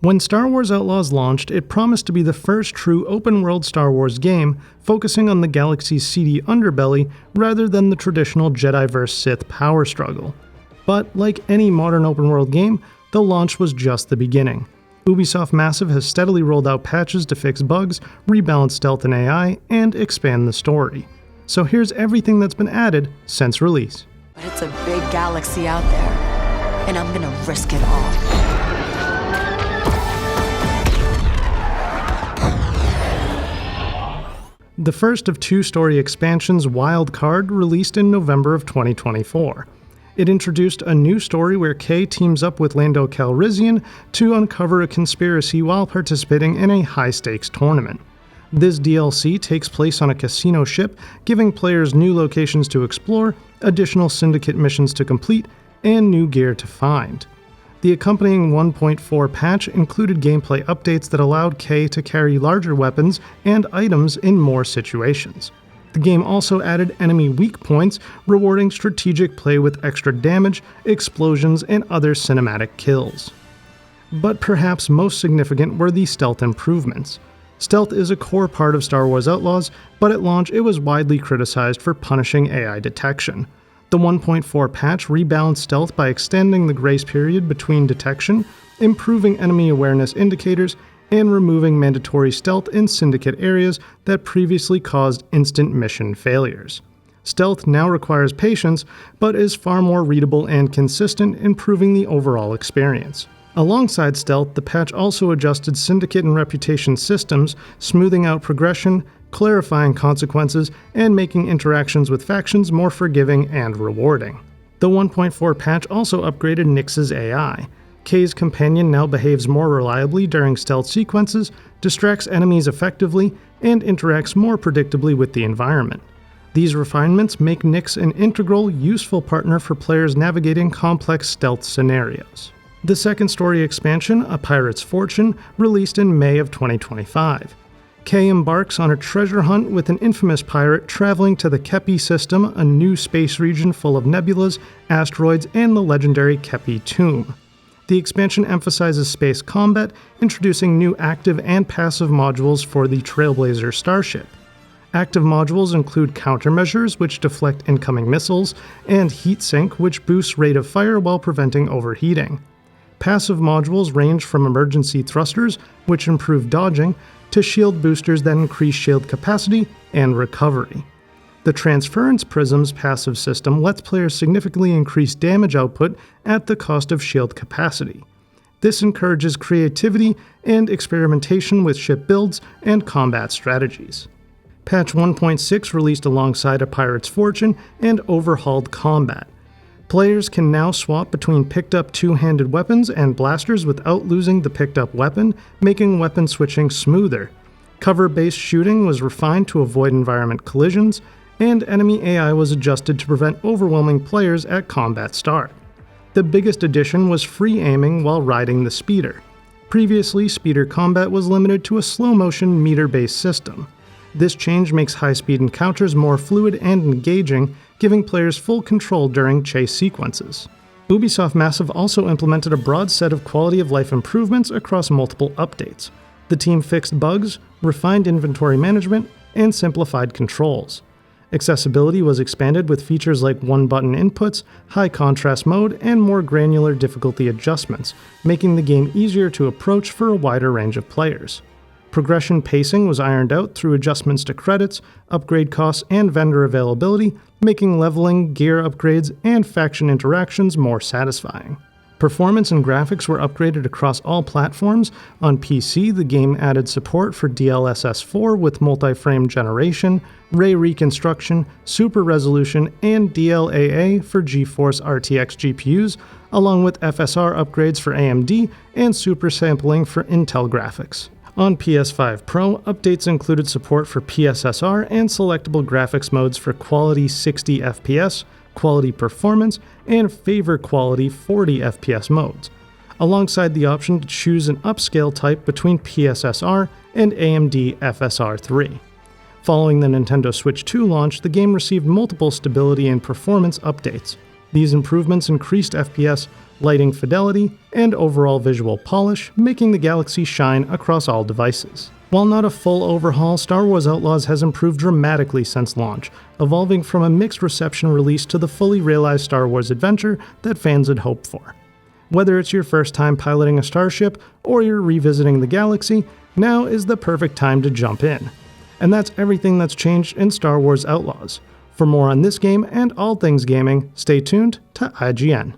When Star Wars Outlaws launched, it promised to be the first true open-world Star Wars game focusing on the galaxy's seedy underbelly rather than the traditional Jedi vs. Sith power struggle. But like any modern open-world game, the launch was just the beginning. Ubisoft Massive has steadily rolled out patches to fix bugs, rebalance stealth and AI, and expand the story. So here's everything that's been added since release. But it's a big galaxy out there, and I'm gonna risk it all. The first of two story expansions, Wild Card, released in November of 2024. It introduced a new story where Kay teams up with Lando Calrissian to uncover a conspiracy while participating in a high-stakes tournament. This DLC takes place on a casino ship, giving players new locations to explore, additional syndicate missions to complete, and new gear to find. The accompanying 1.4 patch included gameplay updates that allowed Kay to carry larger weapons and items in more situations. The game also added enemy weak points, rewarding strategic play with extra damage, explosions, and other cinematic kills. But perhaps most significant were the stealth improvements. Stealth is a core part of Star Wars Outlaws, but at launch it was widely criticized for punishing AI detection. The 1.4 patch rebalanced stealth by extending the grace period between detection, improving enemy awareness indicators, and removing mandatory stealth in syndicate areas that previously caused instant mission failures. Stealth now requires patience, but is far more readable and consistent, improving the overall experience. Alongside stealth, the patch also adjusted syndicate and reputation systems, smoothing out progression, clarifying consequences, and making interactions with factions more forgiving and rewarding. The 1.4 patch also upgraded Nyx's AI. Kay's companion now behaves more reliably during stealth sequences, distracts enemies effectively, and interacts more predictably with the environment. These refinements make Nyx an integral, useful partner for players navigating complex stealth scenarios. The second story expansion, A Pirate's Fortune, released in May of 2025. Kay embarks on a treasure hunt with an infamous pirate traveling to the Kepi system, a new space region full of nebulas, asteroids, and the legendary Kepi Tomb. The expansion emphasizes space combat, introducing new active and passive modules for the Trailblazer starship. Active modules include countermeasures, which deflect incoming missiles, and heat sink, which boosts rate of fire while preventing overheating. Passive modules range from emergency thrusters, which improve dodging, to shield boosters that increase shield capacity and recovery. The Transference Prism's passive system lets players significantly increase damage output at the cost of shield capacity. This encourages creativity and experimentation with ship builds and combat strategies. Patch 1.6 released alongside A Pirate's Fortune and overhauled combat. Players can now swap between picked-up two-handed weapons and blasters without losing the picked-up weapon, making weapon switching smoother. Cover-based shooting was refined to avoid environment collisions, and enemy AI was adjusted to prevent overwhelming players at combat start. The biggest addition was free aiming while riding the speeder. Previously, speeder combat was limited to a slow-motion meter-based system. This change makes high-speed encounters more fluid and engaging, giving players full control during chase sequences. Ubisoft Massive also implemented a broad set of quality-of-life improvements across multiple updates. The team fixed bugs, refined inventory management, and simplified controls. Accessibility was expanded with features like one-button inputs, high-contrast mode, and more granular difficulty adjustments, making the game easier to approach for a wider range of players. Progression pacing was ironed out through adjustments to credits, upgrade costs, and vendor availability, making leveling, gear upgrades, and faction interactions more satisfying. Performance and graphics were upgraded across all platforms. On PC, the game added support for DLSS 4 with multi-frame generation, ray reconstruction, super resolution, and DLAA for GeForce RTX GPUs, along with FSR upgrades for AMD and super sampling for Intel graphics. On PS5 Pro, updates included support for PSSR and selectable graphics modes for quality 60 FPS, quality performance, and favor quality 40 FPS modes, alongside the option to choose an upscale type between PSSR and AMD FSR 3. Following the Nintendo Switch 2 launch, the game received multiple stability and performance updates. These improvements increased FPS, lighting fidelity, and overall visual polish, making the Galaxy shine across all devices. While not a full overhaul, Star Wars Outlaws has improved dramatically since launch, evolving from a mixed reception release to the fully realized Star Wars adventure that fans had hoped for. Whether it's your first time piloting a starship or you're revisiting the galaxy, now is the perfect time to jump in. And that's everything that's changed in Star Wars Outlaws. For more on this game and all things gaming, stay tuned to IGN.